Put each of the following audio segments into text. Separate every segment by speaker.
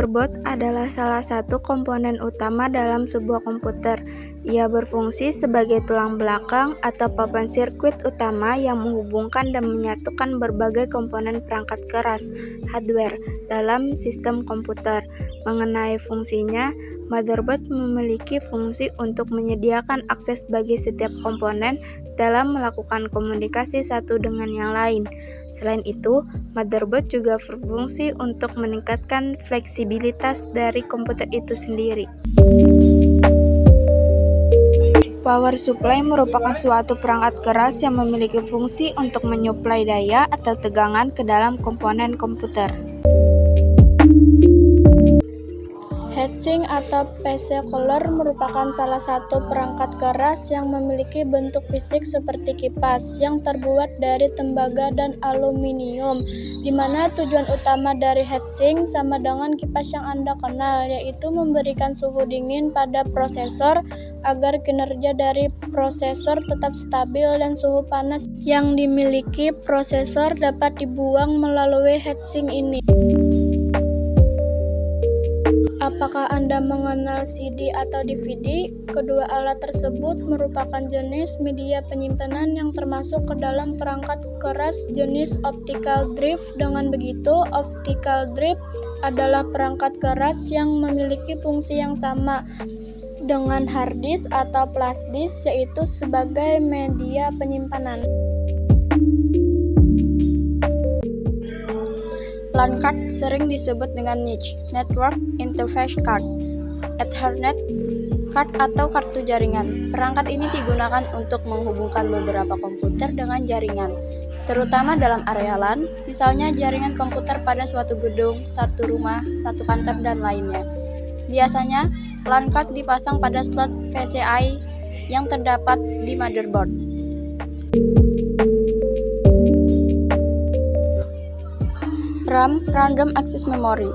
Speaker 1: Motherboard adalah salah satu komponen utama dalam sebuah komputer. Ia berfungsi sebagai tulang belakang atau papan sirkuit utama yang menghubungkan dan menyatukan berbagai komponen perangkat keras (hardware) dalam sistem komputer. Mengenai fungsinya, motherboard memiliki fungsi untuk menyediakan akses bagi setiap komponen dalam melakukan komunikasi satu dengan yang lain. Selain itu, motherboard juga berfungsi untuk meningkatkan fleksibilitas dari komputer itu sendiri. Power supply merupakan suatu perangkat keras yang memiliki fungsi untuk menyuplai daya atau tegangan ke dalam komponen komputer.
Speaker 2: Heatsink atau PC cooler merupakan salah satu perangkat keras yang memiliki bentuk fisik seperti kipas yang terbuat dari tembaga dan aluminium, di mana tujuan utama dari heatsink sama dengan kipas yang Anda kenal, yaitu memberikan suhu dingin pada prosesor agar kinerja dari prosesor tetap stabil dan suhu panas yang dimiliki prosesor dapat dibuang melalui heatsink ini. Apakah Anda mengenal CD atau DVD? Kedua alat tersebut merupakan jenis media penyimpanan yang termasuk ke dalam perangkat keras jenis optical drive. Dengan begitu, optical drive adalah perangkat keras yang memiliki fungsi yang sama dengan hard disk atau flash disk, yaitu sebagai media penyimpanan. LAN card sering disebut dengan NIC, Network Interface Card, Ethernet card atau kartu jaringan. Perangkat ini digunakan untuk menghubungkan beberapa komputer dengan jaringan, terutama dalam area LAN, misalnya jaringan komputer pada suatu gedung, satu rumah, satu kantor, dan lainnya. Biasanya, LAN card dipasang pada slot PCI yang terdapat di motherboard. RAM, Random Access Memory,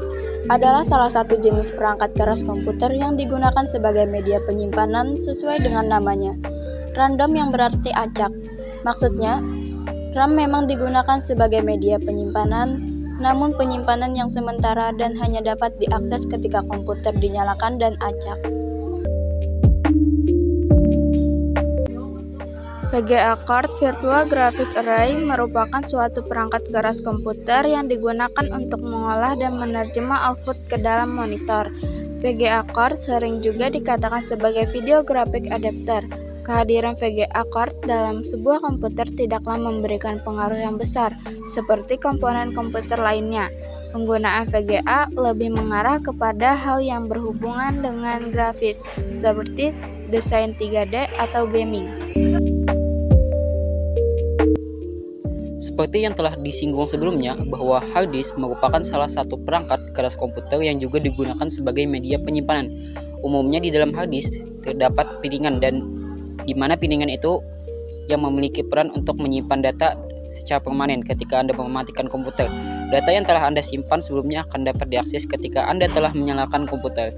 Speaker 2: adalah salah satu jenis perangkat keras komputer yang digunakan sebagai media penyimpanan sesuai dengan namanya. Random yang berarti acak. Maksudnya, RAM memang digunakan sebagai media penyimpanan, namun penyimpanan yang sementara dan hanya dapat diakses ketika komputer dinyalakan dan acak.
Speaker 1: VGA Card Virtual Graphic Array merupakan suatu perangkat keras komputer yang digunakan untuk mengolah dan menerjemah output ke dalam monitor. VGA Card sering juga dikatakan sebagai Video Graphic Adapter. Kehadiran VGA Card dalam sebuah komputer tidaklah memberikan pengaruh yang besar, seperti komponen komputer lainnya. Penggunaan VGA lebih mengarah kepada hal yang berhubungan dengan grafis, seperti desain 3D atau gaming.
Speaker 3: Seperti yang telah disinggung sebelumnya, bahwa hard disk merupakan salah satu perangkat keras komputer yang juga digunakan sebagai media penyimpanan. Umumnya di dalam hard disk terdapat piringan, dan di mana piringan itu yang memiliki peran untuk menyimpan data secara permanen ketika Anda mematikan komputer. Data yang telah Anda simpan sebelumnya akan dapat diakses ketika Anda telah menyalakan komputer.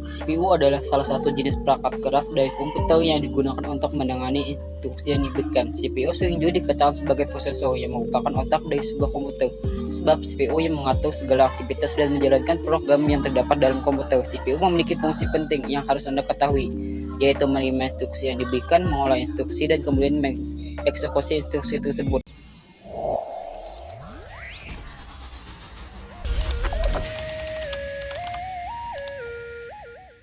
Speaker 3: CPU adalah salah satu jenis perangkat keras dari komputer yang digunakan untuk menangani instruksi yang diberikan. CPU sering juga dikatakan sebagai prosesor yang merupakan otak dari sebuah komputer, sebab CPU yang mengatur segala aktivitas dan menjalankan program yang terdapat dalam komputer. CPU memiliki fungsi penting yang harus Anda ketahui, yaitu menerima instruksi yang diberikan, mengolah instruksi, dan kemudian mengeksekusi instruksi tersebut.